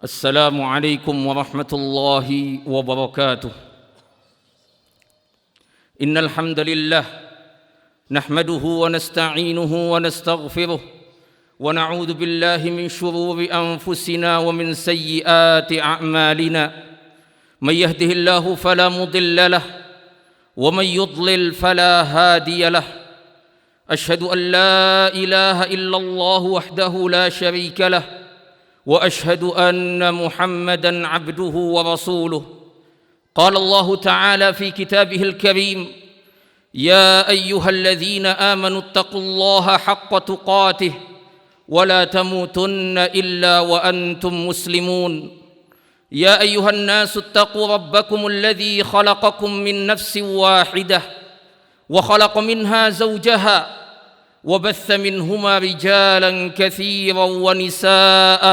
السلام عليكم ورحمة الله وبركاته. إن الحمد لله نحمده ونستعينه ونستغفره ونعوذ بالله من شرور أنفسنا ومن سيئات أعمالنا. من يهده الله فلا مضل له ومن يضلل فلا هادي له. أشهد أن لا إله إلا الله وحده لا شريك له وأشهد أن محمدًا عبده ورسوله. قال الله تعالى في كتابه الكريم: يا أيها الذين آمنوا اتقوا الله حق تقاته ولا تموتن إلا وأنتم مسلمون. يا أيها الناس اتقوا ربكم الذي خلقكم من نفس واحدة وخلق منها زوجها وبث منهما رجالا كثيرا ونساء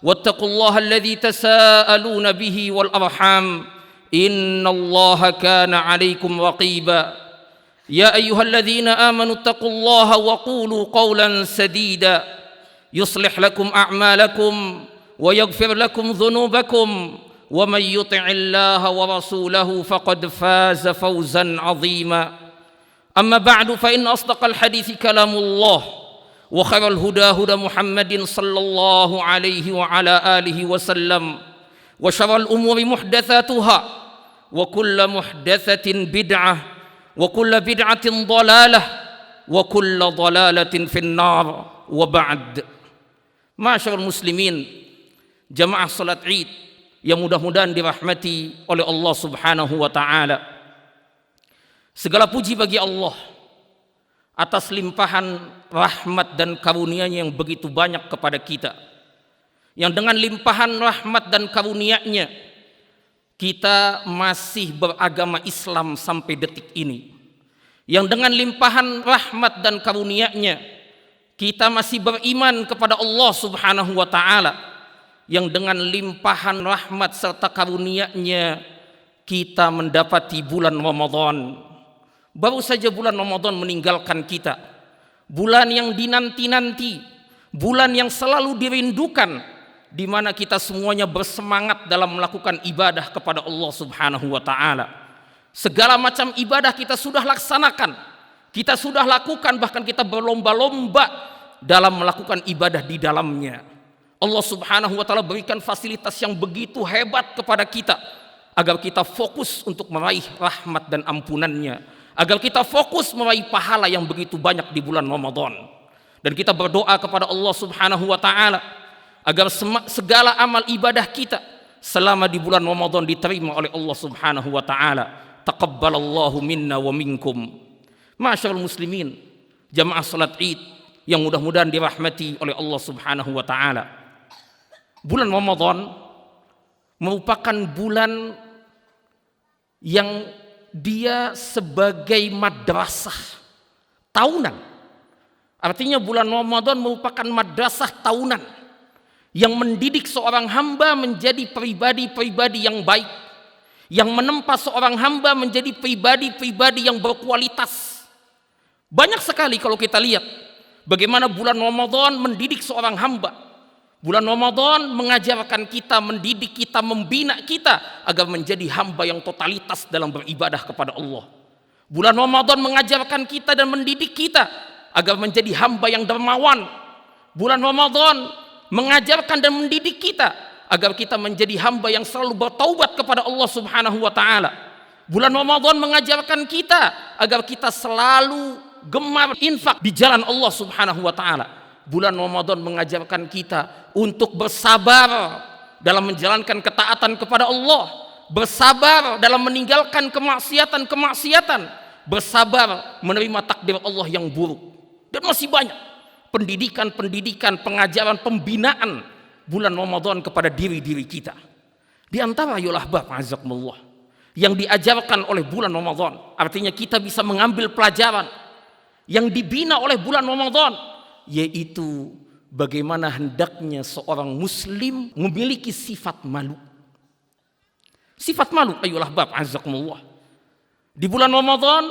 واتقوا الله الذي تساءلون به والأرحام إن الله كان عليكم رقيبا. يا أيها الذين آمنوا اتقوا الله وقولوا قولا سديدا يصلح لكم أعمالكم ويغفر لكم ذنوبكم ومن يطع الله ورسوله فقد فاز فوزا عظيما. أما بعد فإن أصدق الحديث كلام الله وخير الهدى هدى محمد صلى الله عليه وعلى آله وسلم وشر الأمور محدثاتها وكل محدثة بدعة وكل بدعة ضلالة وكل ضلالة في النار. وبعد. Ma'asyiral muslimin, jamaah salat Id yang mudah-mudahan dirahmati oleh Allah Subhanahu wa taala. Segala puji bagi Allah atas limpahan rahmat dan karunia-Nya yang begitu banyak kepada kita. Yang dengan limpahan rahmat dan karunia-Nya kita masih beragama Islam sampai detik ini. Yang dengan limpahan rahmat dan karunia-Nya kita masih beriman kepada Allah Subhanahu wa taala. Yang dengan limpahan rahmat serta karunia-Nya kita mendapati bulan Ramadan. Baru saja bulan Ramadan meninggalkan kita. Bulan yang dinanti-nanti, bulan yang selalu dirindukan, di mana kita semuanya bersemangat dalam melakukan ibadah kepada Allah Subhanahu wa taala. Segala macam ibadah kita sudah laksanakan, kita sudah lakukan, bahkan kita berlomba-lomba dalam melakukan ibadah di dalamnya. Allah Subhanahu wa taala berikan fasilitas yang begitu hebat kepada kita agar kita fokus untuk meraih rahmat dan ampunan-Nya, agar kita fokus meraih pahala yang begitu banyak di bulan Ramadan. Dan kita berdoa kepada Allah Subhanahu wa taala agar segala amal ibadah kita selama di bulan Ramadan diterima oleh Allah Subhanahu wa taala. Taqabbalallahu minna wa minkum. Ma'asyiral muslimin, jamaah salat Id yang mudah-mudahan dirahmati oleh Allah Subhanahu wa taala. Bulan Ramadan merupakan bulan yang dia sebagai madrasah tahunan. Artinya bulan Ramadan merupakan madrasah tahunan yang mendidik seorang hamba menjadi pribadi-pribadi yang baik, yang menempa seorang hamba menjadi pribadi-pribadi yang berkualitas. Banyak sekali kalau kita lihat bagaimana bulan Ramadan mendidik seorang hamba. Bulan Ramadan mengajarkan kita, mendidik kita, membina kita agar menjadi hamba yang totalitas dalam beribadah kepada Allah. Bulan Ramadan mengajarkan kita dan mendidik kita agar menjadi hamba yang dermawan. Bulan Ramadan mengajarkan dan mendidik kita agar kita menjadi hamba yang selalu bertaubat kepada Allah Subhanahu wa taala. Bulan Ramadan mengajarkan kita agar kita selalu gemar infak di jalan Allah Subhanahu wa taala. Bulan Ramadan mengajarkan kita untuk bersabar dalam menjalankan ketaatan kepada Allah, bersabar dalam meninggalkan kemaksiatan-kemaksiatan, bersabar menerima takdir Allah yang buruk. Dan masih banyak pendidikan, pengajaran, pembinaan bulan Ramadan kepada diri-diri kita. Di antara yolah bab azakumullah yang diajarkan oleh bulan Ramadan, artinya kita bisa mengambil pelajaran yang dibina oleh bulan Ramadan, yaitu bagaimana hendaknya seorang muslim memiliki sifat malu. Sifat malu ayolah bab azakumullah. Di bulan Ramadan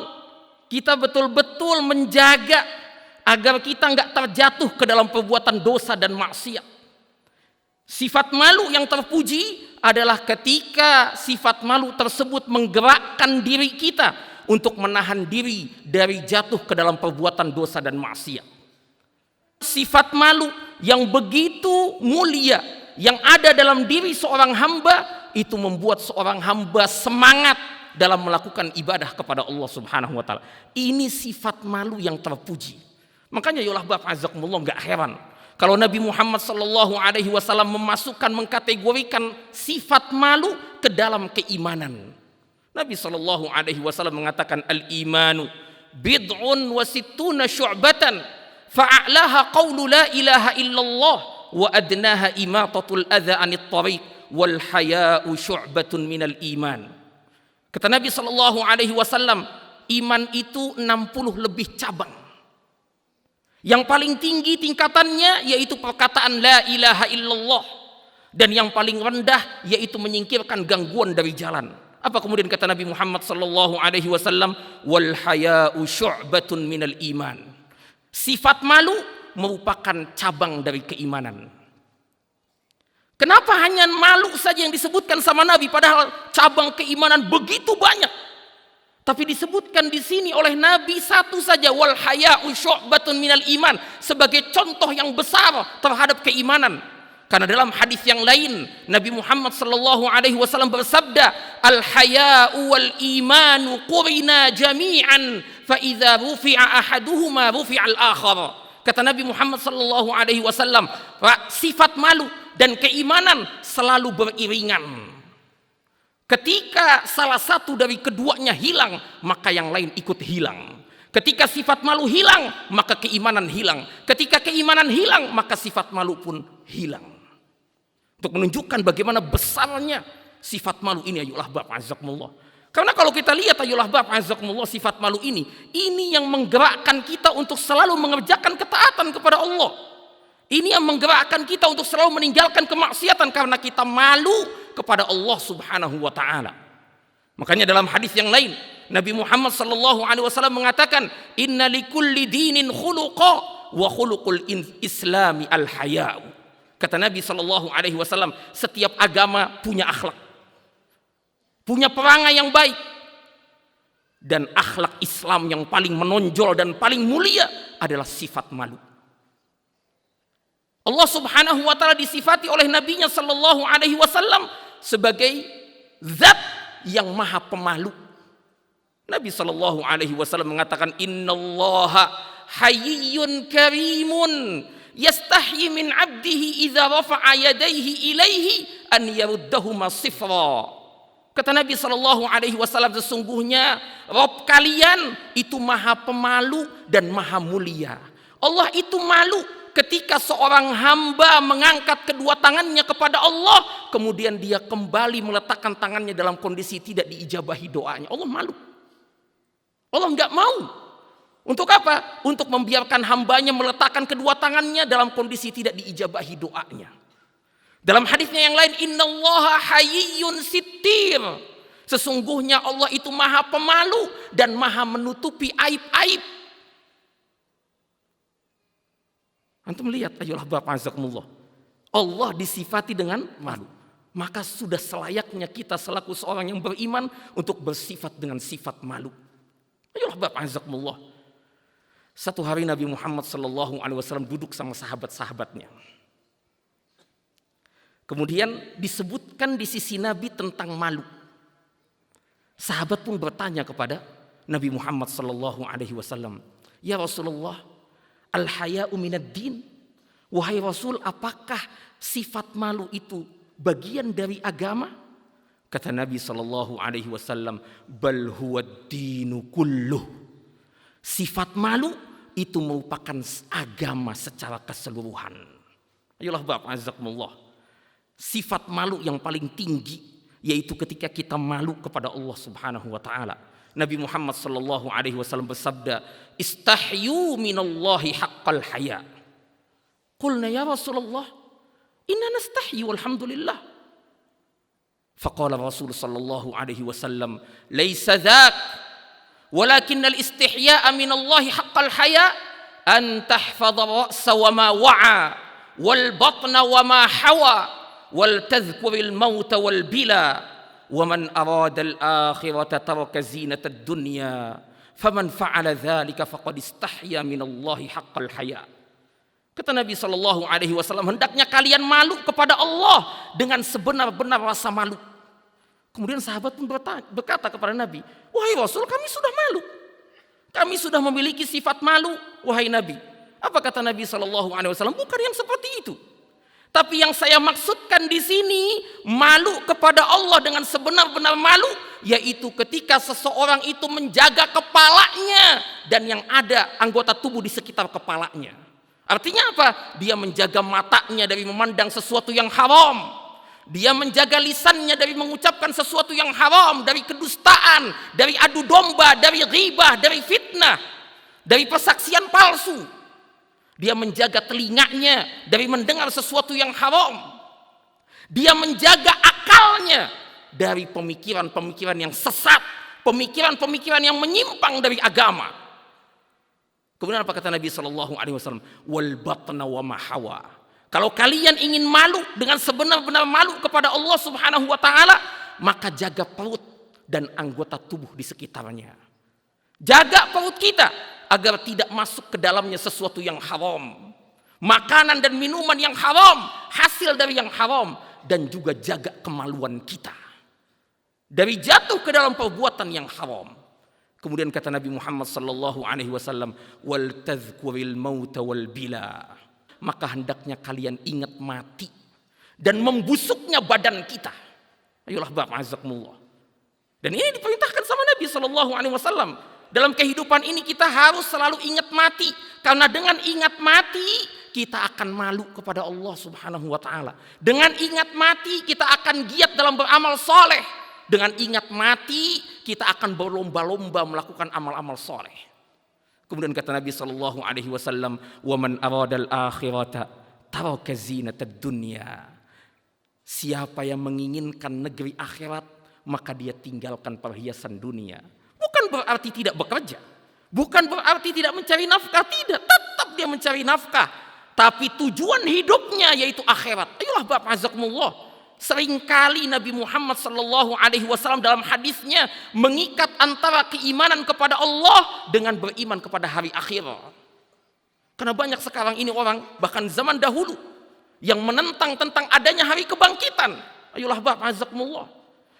kita betul-betul menjaga agar kita enggak terjatuh ke dalam perbuatan dosa dan maksiat. Sifat malu yang terpuji adalah ketika sifat malu tersebut menggerakkan diri kita untuk menahan diri dari jatuh ke dalam perbuatan dosa dan maksiat. Sifat malu yang begitu mulia yang ada dalam diri seorang hamba itu membuat seorang hamba semangat dalam melakukan ibadah kepada Allah Subhanahu wa taala. Ini sifat malu yang terpuji. Makanya ya Allah Bapak azakumullah, enggak heran kalau Nabi Muhammad sallallahu alaihi wasallam mengkategorikan sifat malu ke dalam keimanan. Nabi sallallahu alaihi wasallam mengatakan al-imanu bid'un wa sittuna syu'batan fa'alaha qawlu la ilaha illallah wa adnaha imatatul adza 'anit thariq wal haya'u syu'batun minal iman. Kata Nabi sallallahu alaihi wasallam, iman itu 60 lebih cabang. Yang paling tinggi tingkatannya yaitu perkataan la ilaha illallah, dan yang paling rendah yaitu menyingkirkan gangguan dari jalan. Apa kemudian kata Nabi Muhammad sallallahu alaihi wasallam, wal haya'u syu'batun minal iman. Sifat malu merupakan cabang dari keimanan. Kenapa hanya malu saja yang disebutkan sama Nabi padahal cabang keimanan begitu banyak? Tapi disebutkan di sini oleh Nabi satu saja, wal haya'u syu'batun minal iman, sebagai contoh yang besar terhadap keimanan. Karena dalam hadis yang lain Nabi Muhammad sallallahu alaihi wasallam bersabda, al haya'u wal imanu qurina jami'an fa idza rufi'a ahaduhuma rufi'al akhar. Kata Nabi Muhammad sallallahu alaihi wasallam, sifat malu dan keimanan selalu beriringan. Ketika salah satu dari keduanya hilang, maka yang lain ikut hilang. Ketika sifat malu hilang, maka keimanan hilang. Ketika keimanan hilang, maka sifat malu pun hilang. Untuk menunjukkan bagaimana besarnya sifat malu ini, ayolah Bapak azakumullah. Karena kalau kita lihat ayolah Bapak azakumullah, sifat malu ini yang menggerakkan kita untuk selalu mengerjakan ketaatan kepada Allah. Ini yang menggerakkan kita untuk selalu meninggalkan kemaksiatan karena kita malu kepada Allah Subhanahu wa taala. Makanya dalam hadis yang lain Nabi Muhammad sallallahu alaihi wasallam mengatakan, inna likulli dinin khuluqa wa khuluqul islami al-haya'u. Kata Nabi sallallahu alaihi wasallam, setiap agama punya akhlak, punya perangai yang baik, dan akhlak Islam yang paling menonjol dan paling mulia adalah sifat malu. Allah Subhanahu wa taala disifati oleh nabinya sallallahu alaihi wasallam sebagai zat yang maha pemalu. Nabi sallallahu alaihi wasallam mengatakan, innallaha hayyun karimun yastahyi min 'abdihi idza rafa'a yadayhi ilaihi an yaruddahuma sifra. Kata Nabi sallallahu alaihi wasallam, sesungguhnya Rabb kalian itu maha pemalu dan maha mulia. Allah itu malu ketika seorang hamba mengangkat kedua tangannya kepada Allah, kemudian dia kembali meletakkan tangannya dalam kondisi tidak diijabahi doanya. Allah malu. Allah enggak mau. Untuk apa? Untuk membiarkan hambanya meletakkan kedua tangannya dalam kondisi tidak diijabahi doanya. Dalam hadisnya yang lain, innallaha hayyun sittir. Sesungguhnya Allah itu maha pemalu dan maha menutupi aib-aib. Antum lihat ayolah Bapak azakumullah, Allah disifati dengan malu. Maka sudah selayaknya kita selaku seorang yang beriman untuk bersifat dengan sifat malu. Ayolah Bapak azakumullah. Satu hari Nabi Muhammad sallallahu alaihi wasallam duduk sama sahabat-sahabatnya. Kemudian disebutkan di sisi Nabi tentang malu. Sahabat pun bertanya kepada Nabi Muhammad sallallahu alaihi wasallam, "Ya Rasulullah, al-haya'u minad din." Wahai Rasul, apakah sifat malu itu bagian dari agama? Kata Nabi sallallahu alaihi wasallam, "Bal huwa ad-dinu kulluh." Sifat malu itu merupakan agama secara keseluruhan. Ayolah Bapak azakumullah. Sifat malu yang paling tinggi yaitu ketika kita malu kepada Allah Subhanahu wa taala. Nabi Muhammad sallallahu alaihi wasallam bersabda, "Istahyu minallahi haqqal haya." Qulna ya Rasulullah, inna nastahyi walhamdulillah. Faqala Rasul sallallahu alaihi wasallam, "Laisa dzak, walakin al-istihya'a minallahi haqqal haya an tahfadha ra'sa wa ma wa'a wal batna wa ma hawa wal tadhkuril mauta wal bila wa man arada al akhirata taraka zinatad dunya faman fa'ala dzalika faqad istahya minallahi haqqal haya. Kata Nabi SAW, hendaknya kalian malu kepada Allah dengan sebenar-benar rasa malu. Kemudian sahabat pun berkata kepada Nabi, wahai Rasul, kami sudah malu. Kami sudah memiliki sifat malu, wahai Nabi. Apa kata Nabi SAW? Bukan yang seperti itu. Tapi yang saya maksudkan di sini, malu kepada Allah dengan sebenar-benar malu, yaitu ketika seseorang itu menjaga kepalanya dan yang ada anggota tubuh di sekitar kepalanya. Artinya apa? Dia menjaga matanya dari memandang sesuatu yang haram. Dia menjaga lisannya dari mengucapkan sesuatu yang haram, dari kedustaan, dari adu domba, dari ghibah, dari fitnah, dari persaksian palsu. Dia menjaga telinganya dari mendengar sesuatu yang haram. Dia menjaga akalnya dari pemikiran-pemikiran yang sesat, pemikiran-pemikiran yang menyimpang dari agama. Kemudian apa kata Nabi SAW? Wal batna wa ma hawa. Kalau kalian ingin malu dengan sebenar-benar malu kepada Allah Subhanahu wa taala, maka jaga perut dan anggota tubuh di sekitarnya. Jaga perut kita agar tidak masuk ke dalamnya sesuatu yang haram. Makanan dan minuman yang haram, hasil dari yang haram, dan juga jaga kemaluan kita dari jatuh ke dalam perbuatan yang haram. Kemudian kata Nabi Muhammad sallallahu alaihi wasallam, wal tadhkuril mauta wal bila. Maka hendaknya kalian ingat mati dan membusuknya badan kita. Ayolah Bapak azakumullah. Dan ini diperintahkan sama Nabi sallallahu alaihi wasallam. Dalam kehidupan ini kita harus selalu ingat mati, karena dengan ingat mati kita akan malu kepada Allah Subhanahu wa taala. Dengan ingat mati kita akan giat dalam beramal soleh. Dengan ingat mati kita akan berlomba-lomba melakukan amal-amal soleh. Kemudian kata Nabi sallallahu alaihi wasallam, "Wa man aradal akhirata taraka zinatad dunya." Siapa yang menginginkan negeri akhirat, maka dia tinggalkan perhiasan dunia. Bukan berarti tidak bekerja, bukan berarti tidak mencari nafkah, tidak, tetap dia mencari nafkah. Tapi tujuan hidupnya yaitu akhirat. Ayolah Bapak azakumullah. Seringkali Nabi Muhammad sallallahu alaihi wasallam dalam hadisnya mengikat antara keimanan kepada Allah dengan beriman kepada hari akhir. Karena banyak sekarang ini orang, bahkan zaman dahulu, yang menentang tentang adanya hari kebangkitan. Ayolah Bapak azakumullah.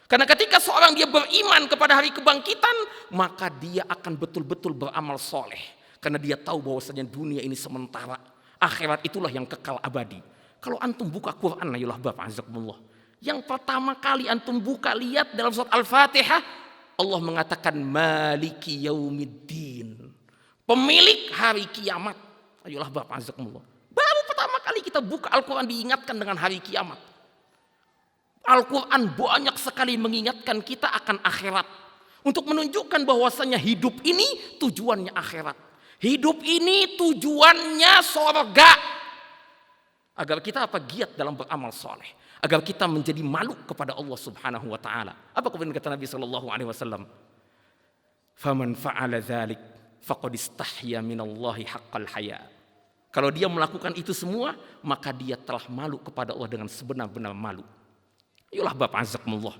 Karena ketika seorang dia beriman kepada hari kebangkitan, maka dia akan betul-betul beramal soleh. Karena dia tahu bahwasanya dunia ini sementara, akhirat itulah yang kekal abadi. Kalau antum buka Quran, ayolah Bapak azakumullah, yang pertama kali antum buka, lihat dalam surat Al-Fatihah, Allah mengatakan Maliki Yaumiddin, pemilik hari kiamat. Ayolah Bapak azakumullah. Baru pertama kali kita buka Al-Quran diingatkan dengan hari kiamat. Al-Quran banyak sekali mengingatkan kita akan akhirat, untuk menunjukkan bahwasanya hidup ini tujuannya akhirat. Hidup ini tujuannya surga. Agar kita giat dalam beramal soleh, agar kita menjadi malu kepada Allah Subhanahu wa taala. Apa kemudian kata Nabi sallallahu alaihi wasallam? Faman fa'ala dzalik faqad istahya minallahi haqqal haya. Kalau dia melakukan itu semua, maka dia telah malu kepada Allah dengan sebenar-benar malu. Ayolah Bapak azakumullah.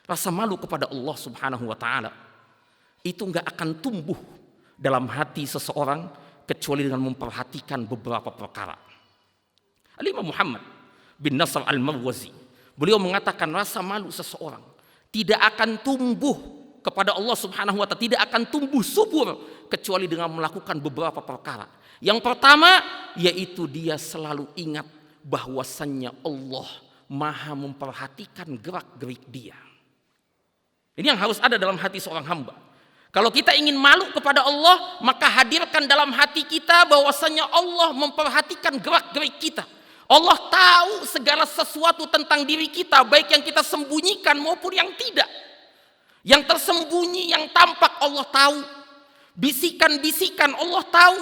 Rasa malu kepada Allah Subhanahu wa taala itu enggak akan tumbuh dalam hati seseorang kecuali dengan memperhatikan beberapa perkara. Al-Imam Muhammad bin Nasr al-Marwazi, beliau mengatakan rasa malu seseorang tidak akan tumbuh kepada Allah Subhanahu wa taala, tidak akan tumbuh subur kecuali dengan melakukan beberapa perkara. Yang pertama yaitu dia selalu ingat bahwasannya Allah Maha memperhatikan gerak-gerik dia. Ini yang harus ada dalam hati seorang hamba. Kalau kita ingin malu kepada Allah, maka hadirkan dalam hati kita bahwasannya Allah memperhatikan gerak-gerik kita. Allah tahu segala sesuatu tentang diri kita, baik yang kita sembunyikan maupun yang tidak. Yang tersembunyi, yang tampak Allah tahu. Bisikan-bisikan Allah tahu.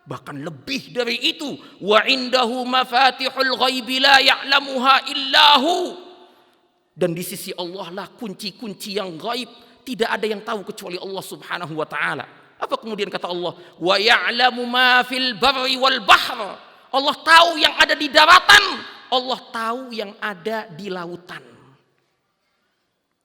Bahkan lebih dari itu, wa indahu mafatihul ghaibi la ya'lamuha illahu. Dan di sisi Allah lah kunci-kunci yang gaib, tidak ada yang tahu kecuali Allah Subhanahu wa taala. Apa kemudian kata Allah? Wa ya'lamu ma fil barri wal bahr. Allah tahu yang ada di daratan, Allah tahu yang ada di lautan.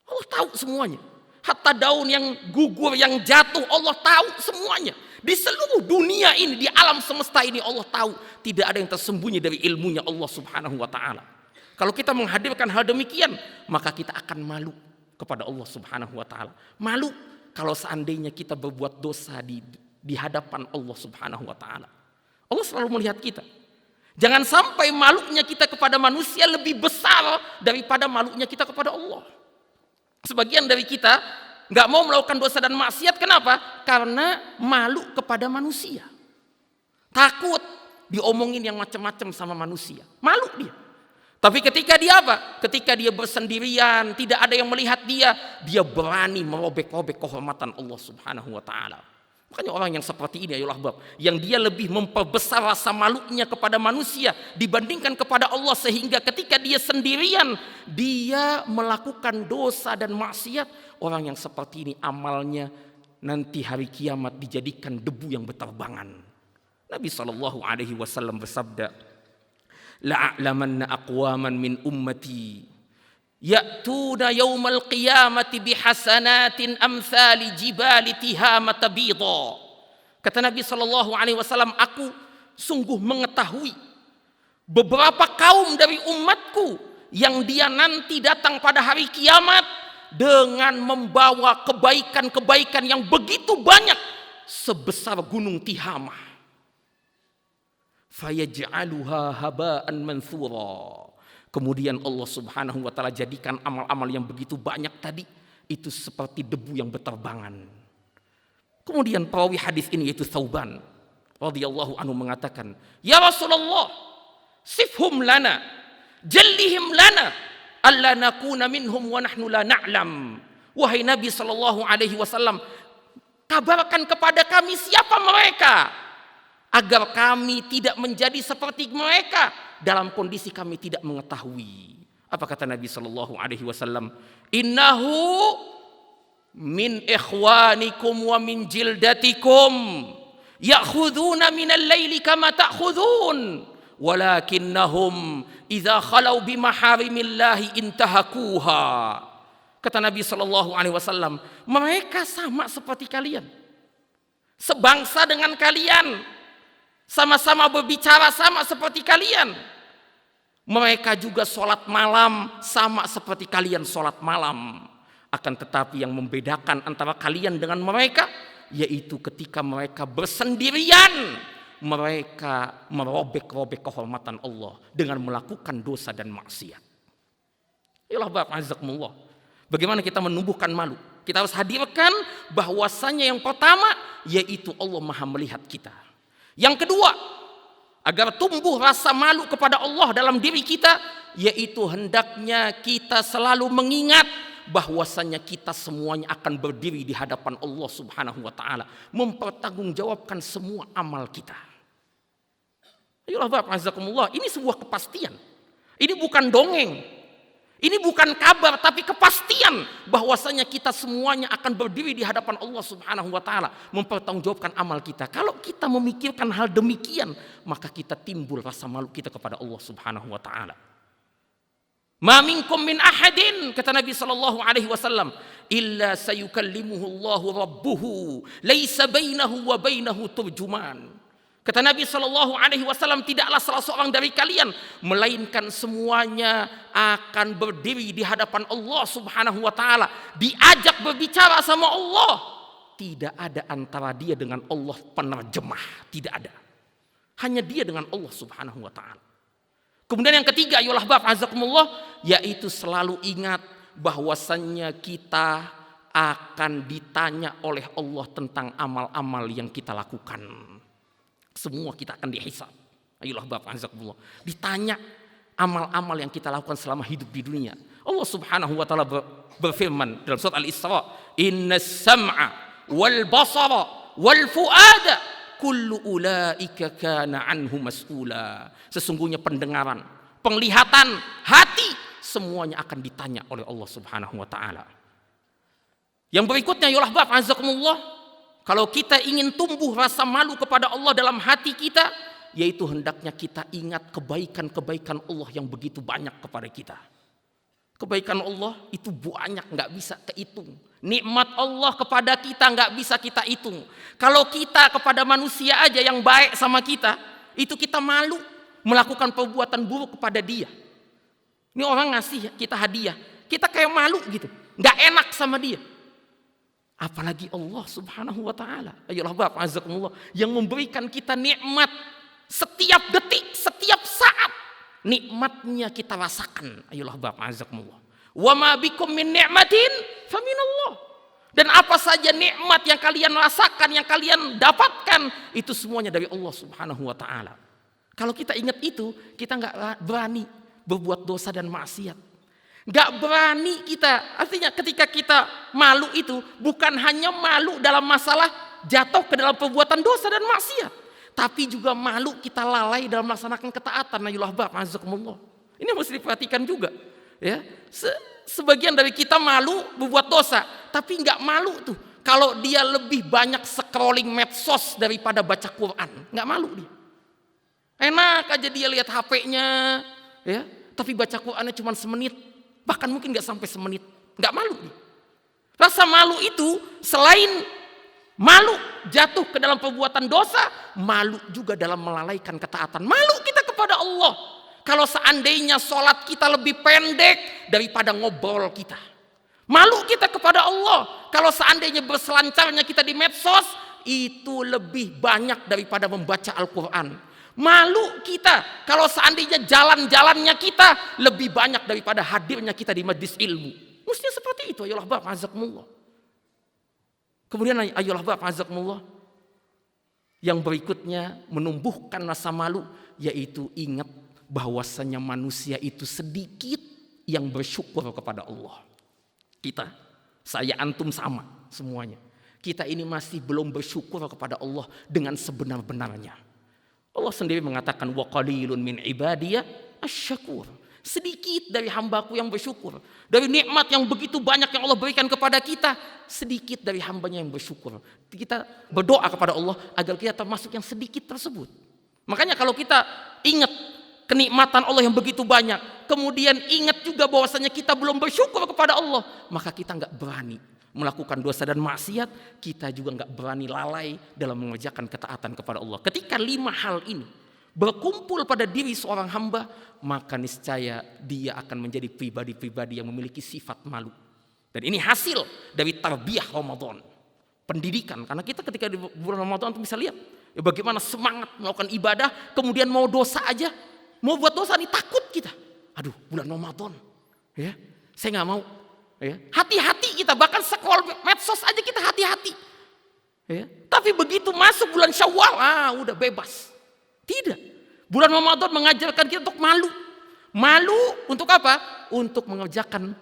Allah tahu semuanya. Hatta daun yang gugur, yang jatuh, Allah tahu semuanya. Di seluruh dunia ini, di alam semesta ini, Allah tahu. Tidak ada yang tersembunyi dari ilmunya Allah subhanahu wa ta'ala. Kalau kita menghadirkan hal demikian, maka kita akan malu kepada Allah subhanahu wa ta'ala. Malu kalau seandainya kita berbuat dosa di hadapan Allah subhanahu wa ta'ala. Allah selalu melihat kita. Jangan sampai malunya kita kepada manusia lebih besar daripada malunya kita kepada Allah. Sebagian dari kita nggak mau melakukan dosa dan maksiat, kenapa? Karena malu kepada manusia. Takut diomongin yang macam-macam sama manusia. Malu dia. Tapi ketika dia apa? Ketika dia bersendirian, tidak ada yang melihat dia berani merobek-robek kehormatan Allah subhanahu wa ta'ala. Makanya orang yang seperti ini ayolah bab, yang dia lebih memperbesar rasa malunya kepada manusia dibandingkan kepada Allah, sehingga ketika dia sendirian dia melakukan dosa dan maksiat. Orang yang seperti ini amalnya nanti hari kiamat dijadikan debu yang berterbangan. Nabi SAW bersabda, la'a'lamanna aqwaman min ummati ya'tuna yawmal qiyamati bihasanatin amthali jibali tihamata bidha. Kata Nabi SAW, aku sungguh mengetahui beberapa kaum dari umatku yang dia nanti datang pada hari kiamat dengan membawa kebaikan-kebaikan yang begitu banyak sebesar gunung Tihamah. Fayaj'aluha haba'an manthura. Kemudian Allah subhanahu wa ta'ala jadikan amal-amal yang begitu banyak tadi itu seperti debu yang berterbangan. Kemudian perawi hadis ini yaitu Thauban radhiyallahu anhu mengatakan, ya Rasulullah, sifhum lana, jallihim lana, alla nakuna minhum wa nahnu la na'lam. Wahai Nabi sallallahu alaihi wasallam, kabarkan kepada kami siapa mereka, agar kami tidak menjadi seperti mereka dalam kondisi kami tidak mengetahui. Apa kata Nabi sallallahu alaihi wasallam? Innahu min ikhwanikum wa min jildatikum ya'khuduna minal laili kama ta'khudun walakinnahum idza khalau bimaharimillahi intahakuha. Kata Nabi sallallahu alaihi wasallam, mereka sama seperti kalian, sebangsa dengan kalian, sama-sama berbicara sama seperti kalian. Mereka juga sholat malam sama seperti kalian sholat malam. Akan tetapi yang membedakan antara kalian dengan mereka, yaitu ketika mereka bersendirian, mereka merobek-robek kehormatan Allah dengan melakukan dosa dan maksiat. Yalah Bapak azakumullah. Bagaimana kita menumbuhkan malu? Kita harus hadirkan bahwasanya yang pertama yaitu Allah Maha melihat kita. Yang kedua, agar tumbuh rasa malu kepada Allah dalam diri kita, yaitu hendaknya kita selalu mengingat bahwasanya kita semuanya akan berdiri di hadapan Allah Subhanahu wa taala, mempertanggungjawabkan semua amal kita. Ayolah Bapak azakumullah, ini sebuah kepastian. Ini bukan dongeng. Ini bukan kabar, tapi kepastian bahwasanya kita semuanya akan berdiri di hadapan Allah Subhanahu wa taala, mempertanggungjawabkan amal kita. Kalau kita memikirkan hal demikian, maka kita timbul rasa malu kita kepada Allah Subhanahu wa taala. Ma minkum min ahadin, kata Nabi sallallahu alaihi wasallam, illa sayukallimuhu Allahu rabbuhu, laisa bainahu wa bainahu turjuman. Kata Nabi sallallahu alaihi wasallam, tidaklah salah seorang dari kalian melainkan semuanya akan berdiri di hadapan Allah Subhanahu wa taala, diajak berbicara sama Allah. Tidak ada antara dia dengan Allah penerjemah, tidak ada. Hanya dia dengan Allah Subhanahu wa taala. Kemudian yang ketiga, ayolah Bapak azakumullah, yaitu selalu ingat bahwasannya kita akan ditanya oleh Allah tentang amal-amal yang kita lakukan. Semua kita akan dihisab. Ayolah Bapak azakumullah, ditanya amal-amal yang kita lakukan selama hidup di dunia. Allah Subhanahu wa taala berfirman dalam surat Al-Isra, "Innas sam'a wal basara wal fuada kullu ulaika kana anhu mas'ula." Sesungguhnya pendengaran, penglihatan, hati semuanya akan ditanya oleh Allah Subhanahu wa taala. Yang berikutnya ayolah Bapak azakumullah, kalau kita ingin tumbuh rasa malu kepada Allah dalam hati kita, yaitu hendaknya kita ingat kebaikan-kebaikan Allah yang begitu banyak kepada kita. Kebaikan Allah itu banyak, nggak bisa kehitung. Nikmat Allah kepada kita nggak bisa kita hitung. Kalau kita kepada manusia aja yang baik sama kita, itu kita malu melakukan perbuatan buruk kepada dia. Ini orang ngasih kita hadiah, kita kayak malu gitu, nggak enak sama dia. Apalagi Allah Subhanahu wa ta'ala. Ayolah Bapak azakumullah, yang memberikan kita nikmat setiap detik, setiap saat. Nikmatnya kita rasakan. Ayolah Bapak azakumullah. Wa ma bikum min ni'matin faminallah. Dan apa saja nikmat yang kalian rasakan, yang kalian dapatkan, itu semuanya dari Allah Subhanahu wa ta'ala. Kalau kita ingat itu, kita nggak berani berbuat dosa dan maksiat. Nggak berani kita. Artinya ketika kita malu itu bukan hanya malu dalam masalah jatuh ke dalam perbuatan dosa dan maksiat, tapi juga malu kita lalai dalam melaksanakan ketaatan. Ayolah Bapak azakumullah. Ini harus diperhatikan juga. Ya, sebagian dari kita malu berbuat dosa, tapi nggak malu tuh kalau dia lebih banyak scrolling medsos daripada baca Quran. Nggak malu dia. Enak aja dia lihat HP-nya, ya, tapi baca Qurannya cuma semenit, bahkan mungkin nggak sampai semenit. Nggak malu dia. Rasa malu itu selain malu jatuh ke dalam perbuatan dosa, malu juga dalam melalaikan ketaatan. Malu kita kepada Allah kalau seandainya sholat kita lebih pendek daripada ngobrol kita. Malu kita kepada Allah kalau seandainya berselancarnya kita di medsos itu lebih banyak daripada membaca Al-Quran. Malu kita kalau seandainya jalan-jalannya kita lebih banyak daripada hadirnya kita di majlis ilmu. Mestinya seperti itu. Ayolah Bapak azakumullah. Kemudian ayolah Bapak azakumullah, yang berikutnya menumbuhkan rasa malu, yaitu ingat bahwasanya manusia itu sedikit yang bersyukur kepada Allah. Kita, saya antum sama semuanya. Kita ini masih belum bersyukur kepada Allah dengan sebenar-benarnya. Allah sendiri mengatakan wa qalilun min ibadiya asyakur. Sedikit dari hambaku yang bersyukur. Dari nikmat yang begitu banyak yang Allah berikan kepada kita, sedikit dari hambanya yang bersyukur. Kita berdoa kepada Allah agar kita termasuk yang sedikit tersebut. Makanya kalau kita ingat kenikmatan Allah yang begitu banyak, kemudian ingat juga bahwasanya kita belum bersyukur kepada Allah, maka kita nggak berani melakukan dosa dan maksiat, kita juga nggak berani lalai dalam mengerjakan ketaatan kepada Allah. Ketika 5 hal ini berkumpul pada diri seorang hamba, maka niscaya dia akan menjadi pribadi-pribadi yang memiliki sifat malu. Dan ini hasil dari tarbiyah Ramadan, pendidikan. Karena kita ketika di bulan Ramadan itu bisa lihat ya bagaimana semangat melakukan ibadah, kemudian mau dosa aja, mau buat dosa nih takut kita. Aduh, bulan Ramadan, ya saya nggak mau. Ya, hati-hati kita, bahkan scroll medsos aja kita hati-hati. Ya, tapi begitu masuk bulan Syawal, udah bebas. Tidak. Bulan Ramadan mengajarkan kita untuk malu. Malu untuk apa? Untuk mengerjakan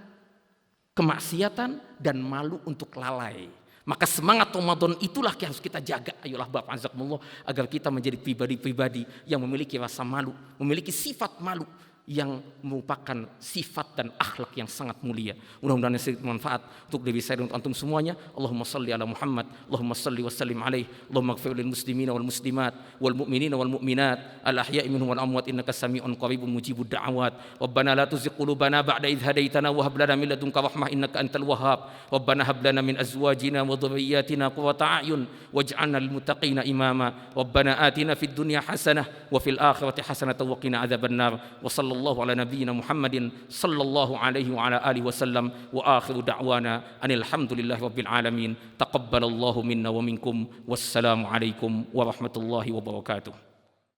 kemaksiatan dan malu untuk lalai. Maka semangat Ramadan itulah yang harus kita jaga. Ayolah Bapak azakumullah, agar kita menjadi pribadi-pribadi yang memiliki rasa malu, memiliki sifat malu yang merupakan sifat dan akhlak yang sangat mulia. Mudah-mudahan ini bermanfaat untuk diri saya dan untuk antum semuanya. Allahumma salli ala Muhammad, Allahumma salli wa sallim alaihi, Allahumma ighfir lil muslimina wal muslimat wal mu'minina wal mu'minat al ahya'i minhum wal amwat innaka sami'un qaribun mujibud da'awat. Rabbana la tuzigh qulubana ba'da idh hadaitana wa hab lana min ladunka rahmah innaka antal wahhab. Rabbana hab lana min azwajina wa dhurriyyatina qurrata a'yun waj'alna lil muttaqina imama. Rabbana atina fid dunya hasanah wa fil akhirati hasanah wa qina adzabannar. Wa sallallahu ala nabiyyina Muhammadin sallallahu alaihi wa ala alihi wasallam wa akhiru da'wana anil hamdulillahi rabbil alamin. Taqabbalallahu minna wa minkum. Wassalamu alaikum warahmatullahi wabarakatuh.